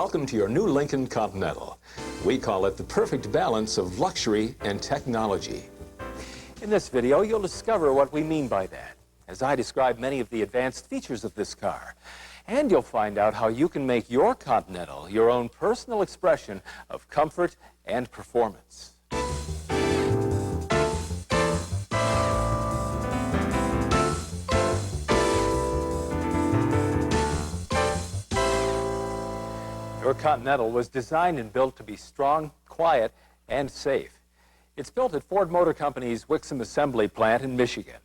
Welcome to your new Lincoln Continental. We call it the perfect balance of luxury and technology. In this video, you'll discover what we mean by that, as I describe many of the advanced features of this car. And you'll find out how you can make your Continental your own personal expression of comfort and performance. Your Continental was designed and built to be strong, quiet, and safe. It's built at Ford Motor Company's Wixom Assembly Plant in Michigan,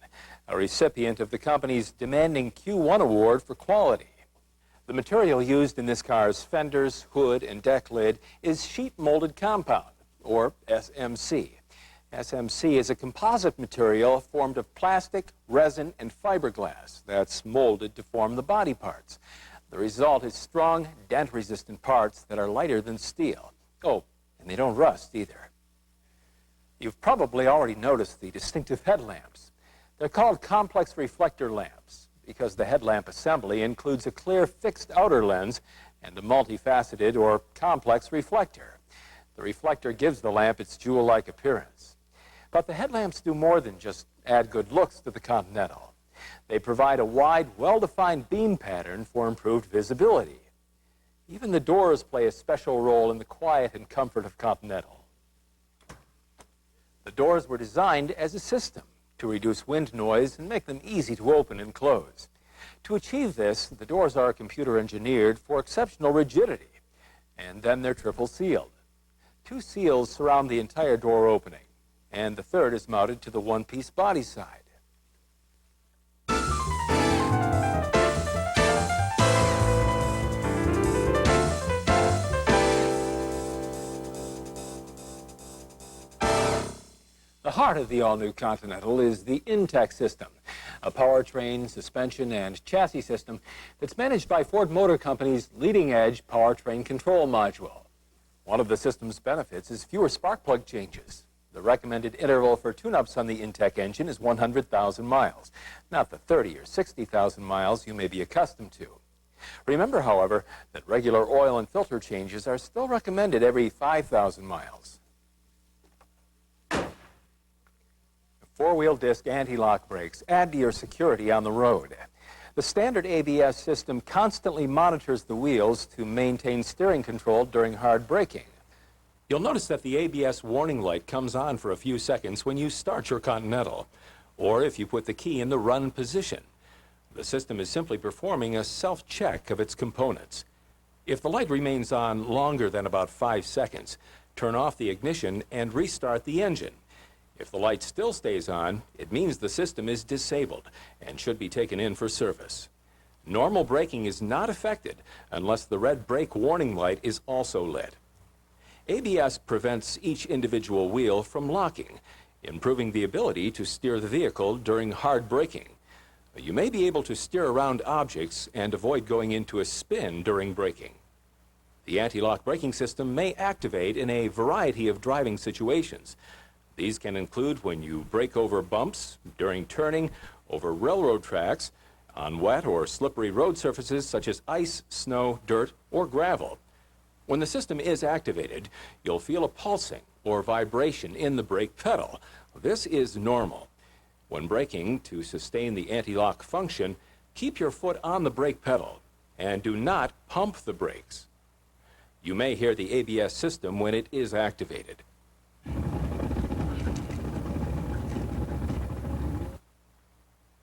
a recipient of the company's demanding Q1 award for quality. The material used in this car's fenders, hood, and deck lid is sheet-molded compound, or SMC. SMC is a composite material formed of plastic, resin, and fiberglass that's molded to form the body parts. The result is strong, dent-resistant parts that are lighter than steel. Oh, and they don't rust either. You've probably already noticed the distinctive headlamps. They're called complex reflector lamps because the headlamp assembly includes a clear fixed outer lens and a multifaceted or complex reflector. The reflector gives the lamp its jewel-like appearance. But the headlamps do more than just add good looks to the Continental. They provide a wide, well-defined beam pattern for improved visibility. Even the doors play a special role in the quiet and comfort of Continental. The doors were designed as a system to reduce wind noise and make them easy to open and close. To achieve this, the doors are computer engineered for exceptional rigidity, and then they're triple sealed. 2 seals surround the entire door opening, and the third is mounted to the one-piece body side. The heart of the all-new Continental is the INTEC system, a powertrain, suspension, and chassis system that's managed by Ford Motor Company's leading-edge powertrain control module. One of the system's benefits is fewer spark plug changes. The recommended interval for tune-ups on the INTEC engine is 100,000 miles, not the 30 or 60,000 miles you may be accustomed to. Remember, however, that regular oil and filter changes are still recommended every 5,000 miles. 4-wheel disc anti-lock brakes add to your security on the road. The standard ABS system constantly monitors the wheels to maintain steering control during hard braking. You'll notice that the ABS warning light comes on for a few seconds when you start your Continental, or if you put the key in the run position. The system is simply performing a self-check of its components. If the light remains on longer than about 5 seconds, turn off the ignition and restart the engine. If the light still stays on, it means the system is disabled and should be taken in for service. Normal braking is not affected unless the red brake warning light is also lit. ABS prevents each individual wheel from locking, improving the ability to steer the vehicle during hard braking. You may be able to steer around objects and avoid going into a spin during braking. The anti-lock braking system may activate in a variety of driving situations. These can include when you brake over bumps, during turning, over railroad tracks, on wet or slippery road surfaces such as ice, snow, dirt, or gravel. When the system is activated, you'll feel a pulsing or vibration in the brake pedal. This is normal. When braking, to sustain the anti-lock function, keep your foot on the brake pedal and do not pump the brakes. You may hear the ABS system when it is activated.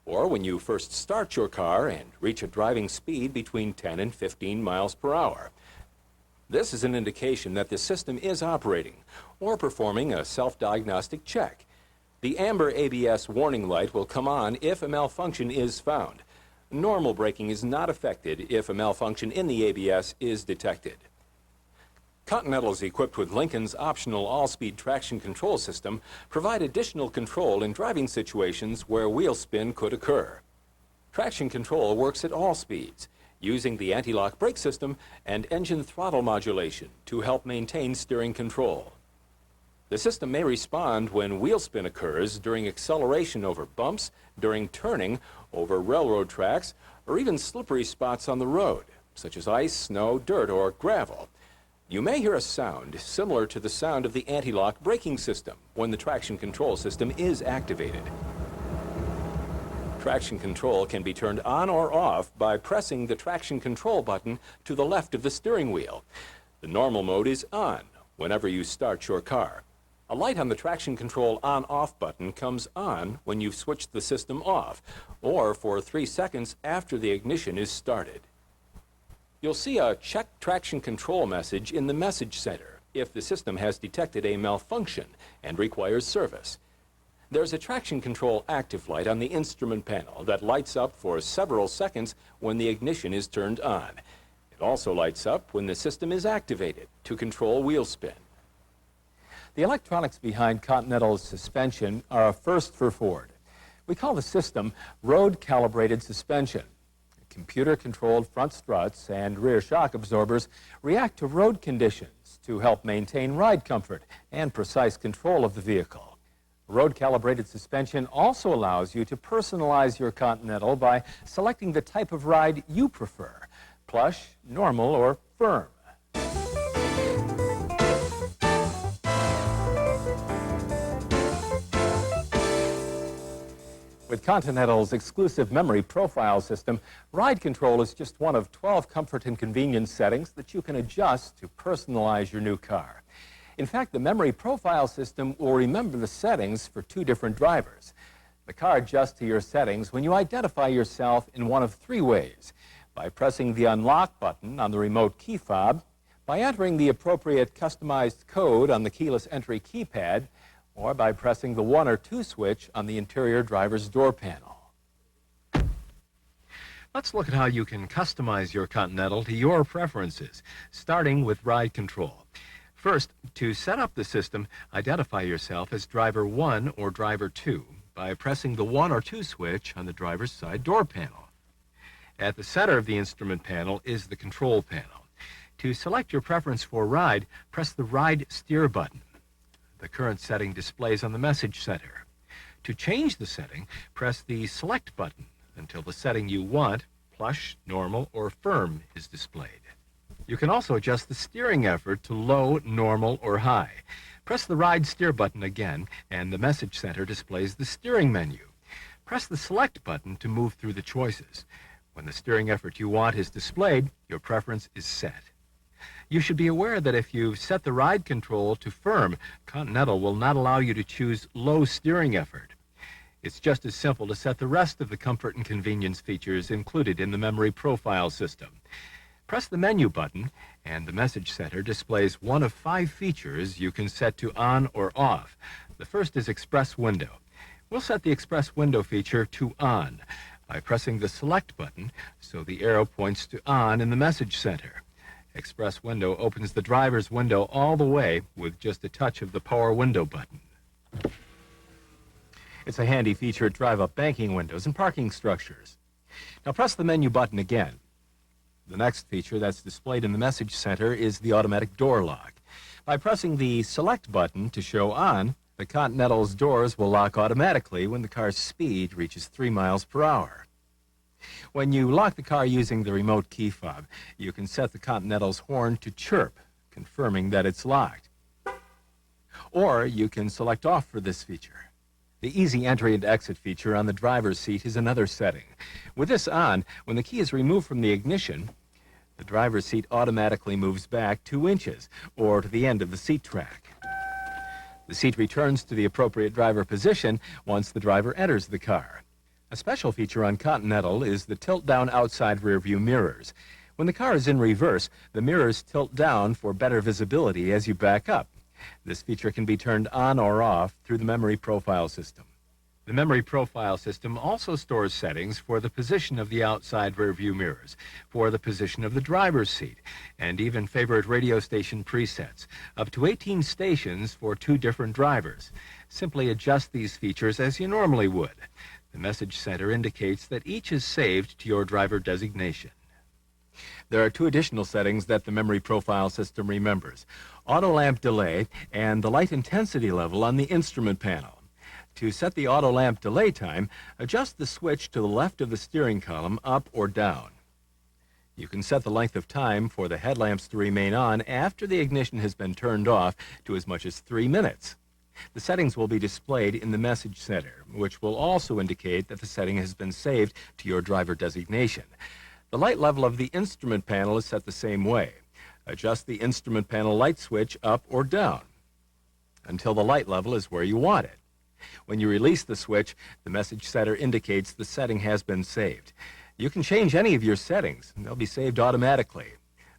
Or when you first start your car and reach a driving speed between 10 and 15 miles per hour. This is an indication that the system is operating or performing a self-diagnostic check. The amber ABS warning light will come on if a malfunction is found. Normal braking is not affected if a malfunction in the ABS is detected. Continentals equipped with Lincoln's optional all-speed traction control system provide additional control in driving situations where wheel spin could occur. Traction control works at all speeds, using the anti-lock brake system and engine throttle modulation to help maintain steering control. The system may respond when wheel spin occurs during acceleration over bumps, during turning, over railroad tracks, or even slippery spots on the road. such as ice, snow, dirt, or gravel. You may hear a sound similar to the sound of the anti-lock braking system when the traction control system is activated. Traction control can be turned on or off by pressing the traction control button to the left of the steering wheel. The normal mode is on whenever you start your car. A light on the traction control on-off button comes on when you've switched the system off, or for 3 seconds after the ignition is started. You'll see a check traction control message in the message center if the system has detected a malfunction and requires service. There's a traction control active light on the instrument panel that lights up for several seconds when the ignition is turned on. It also lights up when the system is activated to control wheel spin. The electronics behind Continental's suspension are a first for Ford. We call the system road-calibrated suspension. Computer-controlled front struts and rear shock absorbers react to road conditions to help maintain ride comfort and precise control of the vehicle. Road-calibrated suspension also allows you to personalize your Continental by selecting the type of ride you prefer, plush, normal, or firm. With Continental's exclusive memory profile system, ride control is just one of 12 comfort and convenience settings that you can adjust to personalize your new car. In fact, the memory profile system will remember the settings for 2 different drivers. The car adjusts to your settings when you identify yourself in one of 3 ways: by pressing the unlock button on the remote key fob, by entering the appropriate customized code on the keyless entry keypad, or by pressing the 1 or 2 switch on the interior driver's door panel. Let's look at how you can customize your Continental to your preferences, starting with ride control. First, to set up the system, identify yourself as driver 1 or driver 2 by pressing the 1 or 2 switch on the driver's side door panel. At the center of the instrument panel is the control panel. To select your preference for ride, press the ride steer button. The current setting displays on the message center. To change the setting, press the select button until the setting you want, plush, normal, or firm, is displayed. You can also adjust the steering effort to low, normal, or high. Press the ride steer button again, and the message center displays the steering menu. Press the select button to move through the choices. When the steering effort you want is displayed, your preference is set. You should be aware that if you've set the ride control to firm, Continental will not allow you to choose low steering effort. It's just as simple to set the rest of the comfort and convenience features included in the memory profile system. Press the menu button, and the message center displays one of 5 features you can set to on or off. The first is Express Window. We'll set the Express Window feature to on by pressing the select button so the arrow points to on in the message center. Express Window opens the driver's window all the way with just a touch of the power window button. It's a handy feature at drive-up banking windows and parking structures. Now press the menu button again. The next feature that's displayed in the message center is the automatic door lock. By pressing the select button to show on, the Continental's doors will lock automatically when the car's speed reaches 3 miles per hour. When you lock the car using the remote key fob, you can set the Continental's horn to chirp, confirming that it's locked. Or you can select off for this feature. The easy entry and exit feature on the driver's seat is another setting. With this on, when the key is removed from the ignition, the driver's seat automatically moves back 2 inches, or to the end of the seat track. The seat returns to the appropriate driver position once the driver enters the car. A special feature on Continental is the tilt-down outside rear-view mirrors. When the car is in reverse, the mirrors tilt down for better visibility as you back up. This feature can be turned on or off through the memory profile system. The memory profile system also stores settings for the position of the outside rear-view mirrors, for the position of the driver's seat, and even favorite radio station presets, up to 18 stations for 2 different drivers. Simply adjust these features as you normally would. The message center indicates that each is saved to your driver designation. There are 2 additional settings that the memory profile system remembers: auto lamp delay and the light intensity level on the instrument panel. To set the auto lamp delay time, adjust the switch to the left of the steering column up or down. You can set the length of time for the headlamps to remain on after the ignition has been turned off to as much as 3 minutes. The settings will be displayed in the message center, which will also indicate that the setting has been saved to your driver designation. The light level of the instrument panel is set the same way. Adjust the instrument panel light switch up or down until the light level is where you want it. When you release the switch, the message setter indicates the setting has been saved. You can change any of your settings, and they'll be saved automatically.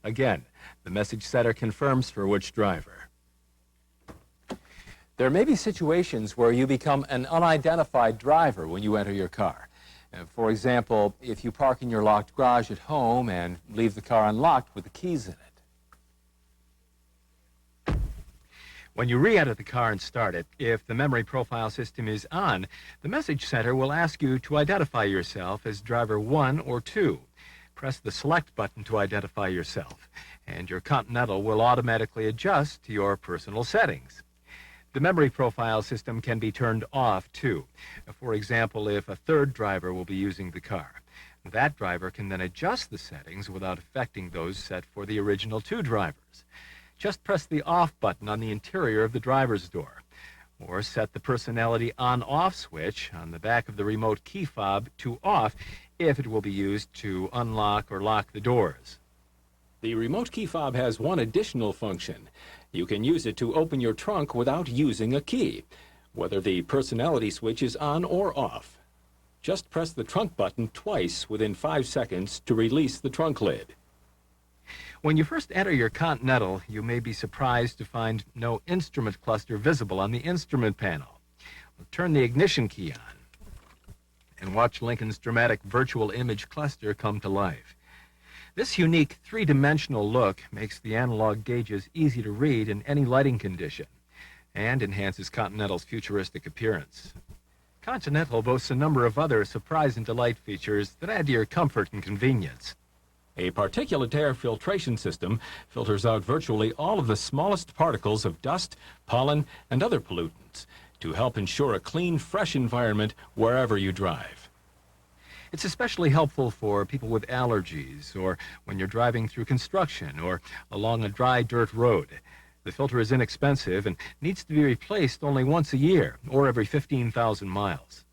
Again, the message setter confirms for which driver. There may be situations where you become an unidentified driver when you enter your car. For example, if you park in your locked garage at home and leave the car unlocked with the keys in it. When you re-enter the car and start it, if the memory profile system is on, the message center will ask you to identify yourself as driver 1 or 2. Press the select button to identify yourself, and your Continental will automatically adjust to your personal settings. The memory profile system can be turned off, too. For example, if a third driver will be using the car. That driver can then adjust the settings without affecting those set for the original 2 drivers. Just press the off button on the interior of the driver's door, or set the personality on-off switch on the back of the remote key fob to off if it will be used to unlock or lock the doors. The remote key fob has one additional function. You can use it to open your trunk without using a key, whether the personality switch is on or off. Just press the trunk button twice within 5 seconds to release the trunk lid. When you first enter your Continental, you may be surprised to find no instrument cluster visible on the instrument panel. Turn the ignition key on and watch Lincoln's dramatic virtual image cluster come to life. This unique three-dimensional look makes the analog gauges easy to read in any lighting condition and enhances Continental's futuristic appearance. Continental boasts a number of other surprise and delight features that add to your comfort and convenience. A particulate air filtration system filters out virtually all of the smallest particles of dust, pollen, and other pollutants to help ensure a clean, fresh environment wherever you drive. It's especially helpful for people with allergies or when you're driving through construction or along a dry dirt road. The filter is inexpensive and needs to be replaced only once a year or every 15,000 miles.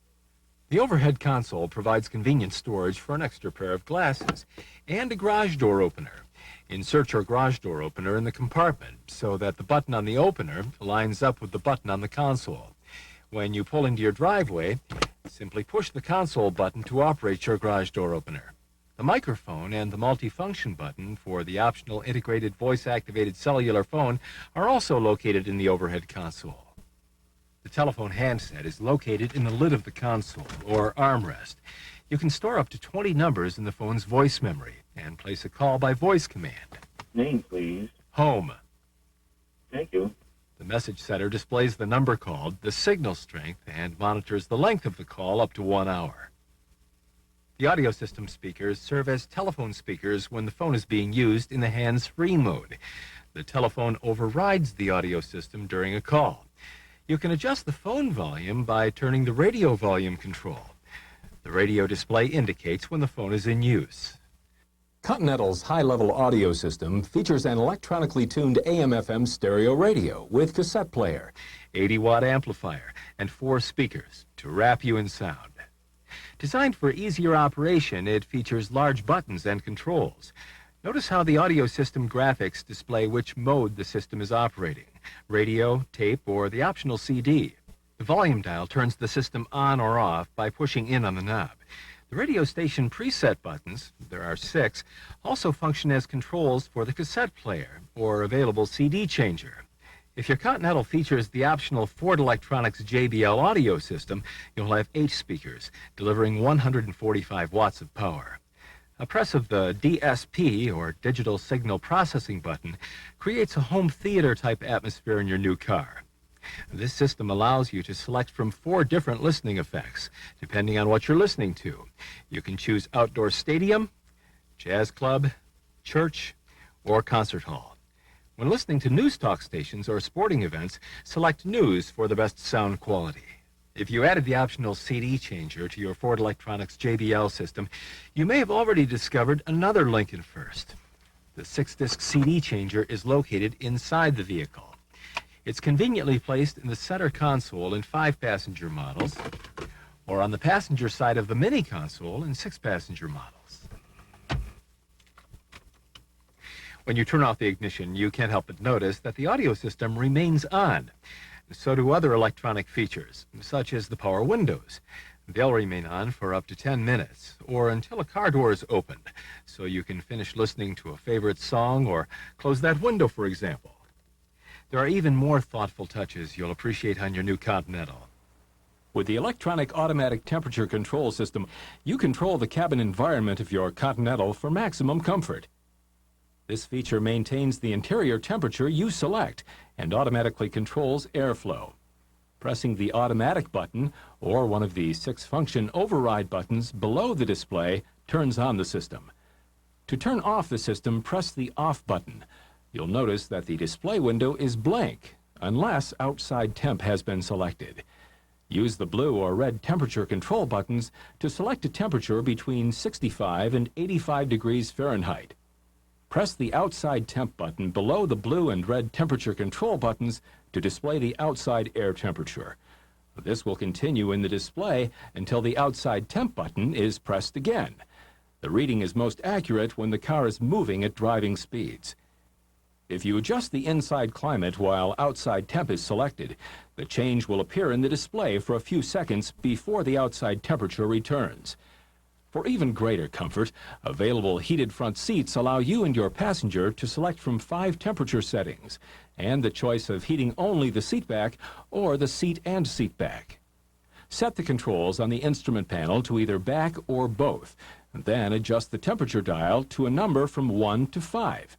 The overhead console provides convenient storage for an extra pair of glasses and a garage door opener. Insert your garage door opener in the compartment so that the button on the opener lines up with the button on the console. When you pull into your driveway, simply push the console button to operate your garage door opener. The microphone and the multifunction button for the optional integrated voice-activated cellular phone are also located in the overhead console. The telephone handset is located in the lid of the console, or armrest. You can store up to 20 numbers in the phone's voice memory and place a call by voice command. Name, please. Home. Thank you. The message center displays the number called, the signal strength, and monitors the length of the call up to 1 hour. The audio system speakers serve as telephone speakers when the phone is being used in the hands-free mode. The telephone overrides the audio system during a call. You can adjust the phone volume by turning the radio volume control. The radio display indicates when the phone is in use. Continental's high-level audio system features an electronically tuned AM/FM stereo radio with cassette player, 80-watt amplifier, and 4 speakers to wrap you in sound. Designed for easier operation, it features large buttons and controls. Notice how the audio system graphics display which mode the system is operating, radio, tape, or the optional CD. The volume dial turns the system on or off by pushing in on the knob. The radio station preset buttons, there are 6, also function as controls for the cassette player or available CD changer. If your Continental features the optional Ford Electronics JBL audio system, you'll have 8 speakers, delivering 145 watts of power. A press of the DSP, or Digital Signal Processing button, creates a home theater-type atmosphere in your new car. This system allows you to select from 4 different listening effects, depending on what you're listening to. You can choose outdoor stadium, jazz club, church, or concert hall. When listening to news talk stations or sporting events, select news for the best sound quality. If you added the optional CD changer to your Ford Electronics JBL system, you may have already discovered another Lincoln first. The 6-disc CD changer is located inside the vehicle. It's conveniently placed in the center console in 5-passenger models, or on the passenger side of the mini console in 6-passenger models. When you turn off the ignition, you can't help but notice that the audio system remains on. So do other electronic features, such as the power windows. They'll remain on for up to 10 minutes, or until a car door is opened, so you can finish listening to a favorite song or close that window, for example. There are even more thoughtful touches you'll appreciate on your new Continental. With the electronic automatic temperature control system, you control the cabin environment of your Continental for maximum comfort. This feature maintains the interior temperature you select and automatically controls airflow. Pressing the automatic button or one of the 6-function override buttons below the display turns on the system. To turn off the system, press the off button. You'll notice that the display window is blank unless outside temp has been selected. Use the blue or red temperature control buttons to select a temperature between 65 and 85 degrees Fahrenheit. Press the outside temp button below the blue and red temperature control buttons to display the outside air temperature. This will continue in the display until the outside temp button is pressed again. The reading is most accurate when the car is moving at driving speeds. If you adjust the inside climate while outside temp is selected, the change will appear in the display for a few seconds before the outside temperature returns. For even greater comfort, available heated front seats allow you and your passenger to select from 5 temperature settings and the choice of heating only the seat back or the seat and seat back. Set the controls on the instrument panel to either back or both, then adjust the temperature dial to a number from 1 to 5.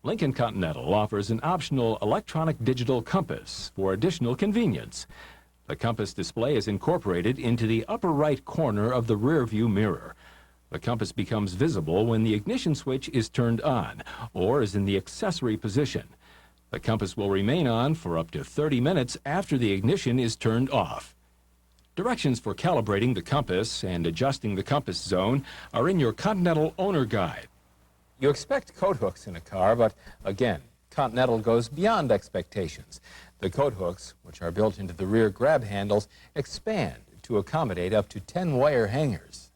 Lincoln Continental offers an optional electronic digital compass for additional convenience. The compass display is incorporated into the upper right corner of the rear view mirror. The compass becomes visible when the ignition switch is turned on or is in the accessory position. The compass will remain on for up to 30 minutes after the ignition is turned off. Directions for calibrating the compass and adjusting the compass zone are in your Continental Owner Guide. You expect coat hooks in a car, but again, Continental goes beyond expectations. The coat hooks, which are built into the rear grab handles, expand to accommodate up to 10 wire hangers.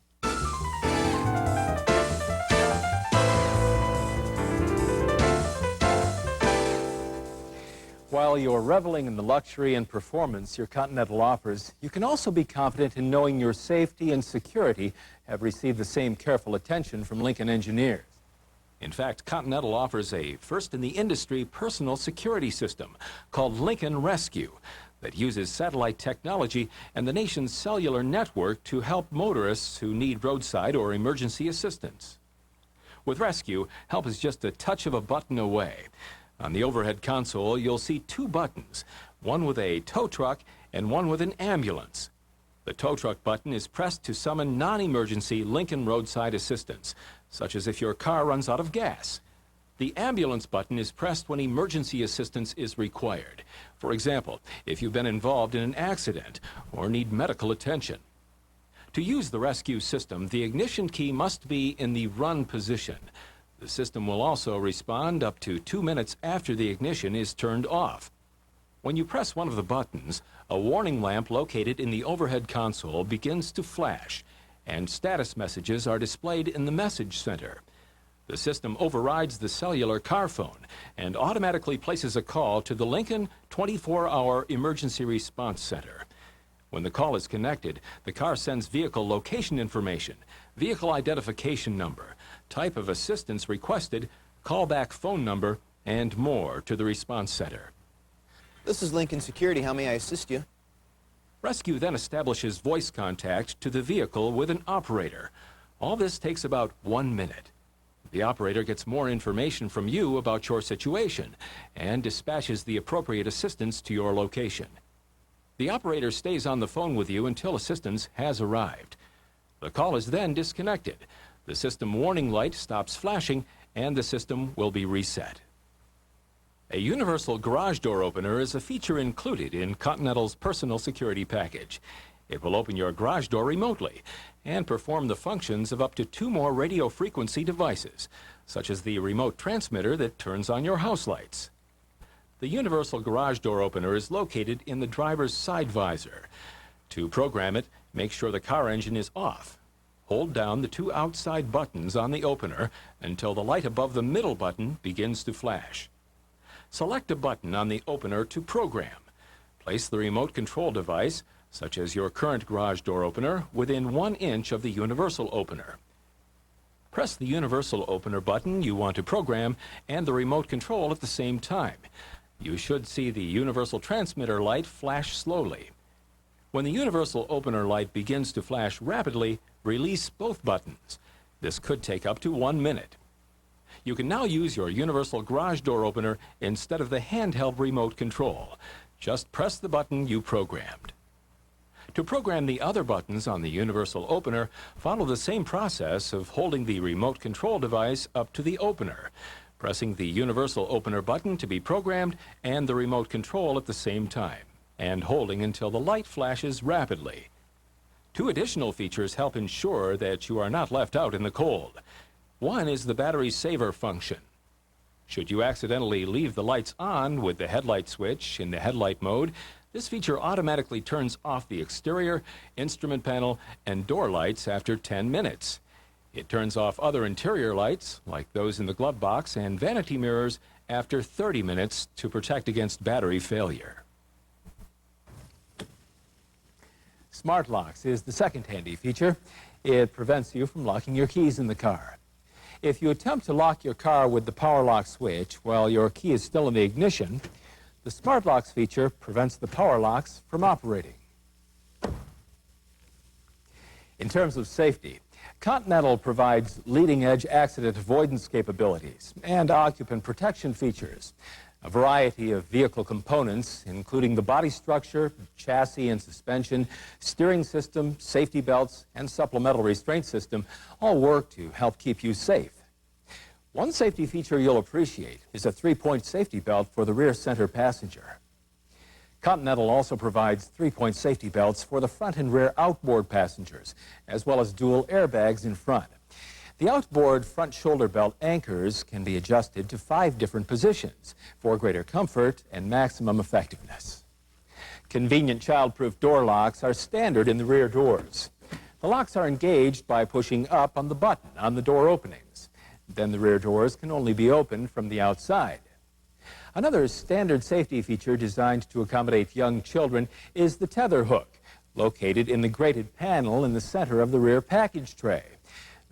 While you're reveling in the luxury and performance your Continental offers, you can also be confident in knowing your safety and security have received the same careful attention from Lincoln engineers. In fact, Continental offers a first-in-the-industry personal security system called Lincoln Rescue that uses satellite technology and the nation's cellular network to help motorists who need roadside or emergency assistance. With Rescue, help is just a touch of a button away. On the overhead console, you'll see 2 buttons, one with a tow truck and one with an ambulance. The tow truck button is pressed to summon non-emergency Lincoln roadside assistance, such as if your car runs out of gas. The ambulance button is pressed when emergency assistance is required. For example, if you've been involved in an accident or need medical attention. To use the rescue system, the ignition key must be in the run position. The system will also respond up to 2 minutes after the ignition is turned off. When you press one of the buttons, a warning lamp located in the overhead console begins to flash, and status messages are displayed in the message center. The system overrides the cellular car phone and automatically places a call to the Lincoln 24-hour Emergency Response Center. When the call is connected, the car sends vehicle location information, vehicle identification number, type of assistance requested, callback phone number, and more to the response center. This is Lincoln Security. How may I assist you? Rescue then establishes voice contact to the vehicle with an operator. All this takes about 1 minute. The operator gets more information from you about your situation and dispatches the appropriate assistance to your location. The operator stays on the phone with you until assistance has arrived. The call is then disconnected. The system warning light stops flashing and the system will be reset. A universal garage door opener is a feature included in Continental's personal security package. It will open your garage door remotely and perform the functions of up to 2 more radio frequency devices, such as the remote transmitter that turns on your house lights. The universal garage door opener is located in the driver's side visor. To program it, make sure the car engine is off. Hold down the 2 outside buttons on the opener until the light above the middle button begins to flash. Select a button on the opener to program. Place the remote control device, such as your current garage door opener, within 1 inch of the universal opener. Press the universal opener button you want to program and the remote control at the same time. You should see the universal transmitter light flash slowly. When the universal opener light begins to flash rapidly, release both buttons. This could take up to 1 minute. You can now use your universal garage door opener instead of the handheld remote control. Just press the button you programmed. To program the other buttons on the universal opener, follow the same process of holding the remote control device up to the opener, pressing the universal opener button to be programmed and the remote control at the same time, and holding until the light flashes rapidly. 2 additional features help ensure that you are not left out in the cold. One is the battery saver function. Should you accidentally leave the lights on with the headlight switch in the headlight mode, this feature automatically turns off the exterior, instrument panel, and door lights after 10 minutes. It turns off other interior lights, like those in the glove box and vanity mirrors, after 30 minutes to protect against battery failure. Smart Locks is the second handy feature. It prevents you from locking your keys in the car. If you attempt to lock your car with the power lock switch while your key is still in the ignition, the Smart Locks feature prevents the power locks from operating. In terms of safety, Continental provides leading-edge accident avoidance capabilities and occupant protection features. A variety of vehicle components, including the body structure, chassis and suspension, steering system, safety belts, and supplemental restraint system, all work to help keep you safe. One safety feature you'll appreciate is a 3-point safety belt for the rear center passenger. Continental also provides 3-point safety belts for the front and rear outboard passengers, as well as dual airbags in front. The outboard front shoulder belt anchors can be adjusted to 5 different positions for greater comfort and maximum effectiveness. Convenient child-proof door locks are standard in the rear doors. The locks are engaged by pushing up on the button on the door openings. Then the rear doors can only be opened from the outside. Another standard safety feature designed to accommodate young children is the tether hook, located in the grated panel in the center of the rear package tray.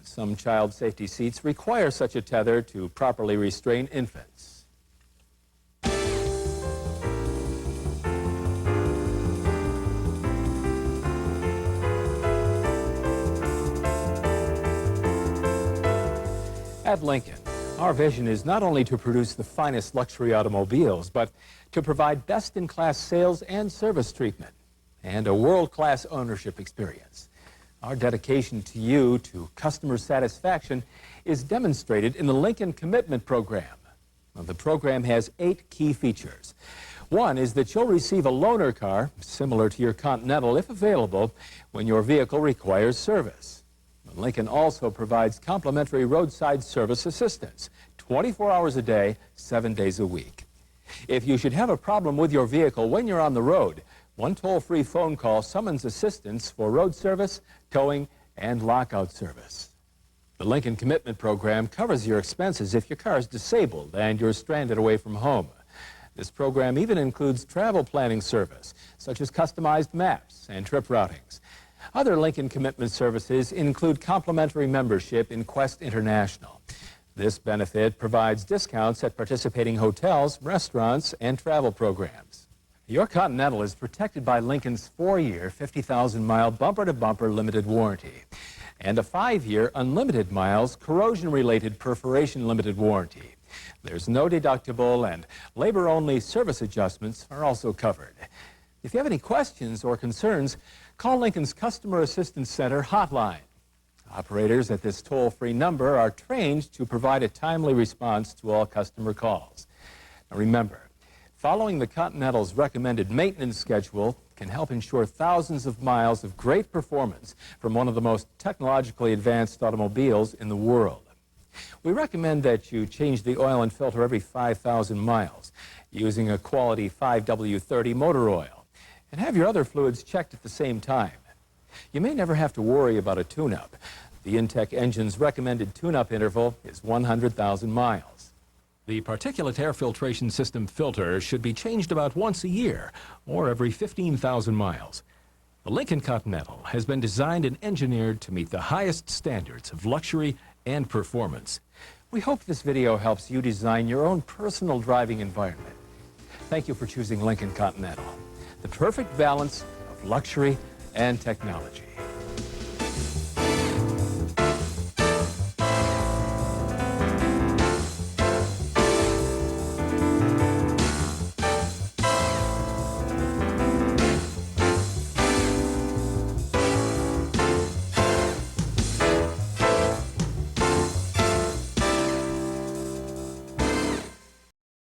Some child safety seats require such a tether to properly restrain infants. At Lincoln, our vision is not only to produce the finest luxury automobiles, but to provide best-in-class sales and service treatment and a world-class ownership experience. Our dedication to you, to customer satisfaction, is demonstrated in the Lincoln Commitment Program. Now, the program has 8 key features. One is that you'll receive a loaner car, similar to your Continental if available, when your vehicle requires service. Lincoln also provides complimentary roadside service assistance, 24 hours a day, 7 days a week. If you should have a problem with your vehicle when you're on the road, one toll-free phone call summons assistance for road service, towing, and lockout service. The Lincoln Commitment Program covers your expenses if your car is disabled and you're stranded away from home. This program even includes travel planning service, such as customized maps and trip routings. Other Lincoln Commitment services include complimentary membership in Quest International. This benefit provides discounts at participating hotels, restaurants, and travel programs. Your Continental is protected by Lincoln's 4-year, 50,000-mile bumper-to-bumper limited warranty and a 5-year unlimited miles corrosion-related perforation limited warranty. There's no deductible, and labor-only service adjustments are also covered. If you have any questions or concerns, call Lincoln's Customer Assistance Center hotline. Operators at this toll-free number are trained to provide a timely response to all customer calls. Now remember, following the Continental's recommended maintenance schedule can help ensure thousands of miles of great performance from one of the most technologically advanced automobiles in the world. We recommend that you change the oil and filter every 5,000 miles using a quality 5W30 motor oil, and have your other fluids checked at the same time. You may never have to worry about a tune-up. The Intech engine's recommended tune-up interval is 100,000 miles. The particulate air filtration system filter should be changed about once a year or every 15,000 miles. The Lincoln Continental has been designed and engineered to meet the highest standards of luxury and performance. We hope this video helps you design your own personal driving environment. Thank you for choosing Lincoln Continental, the perfect balance of luxury and technology.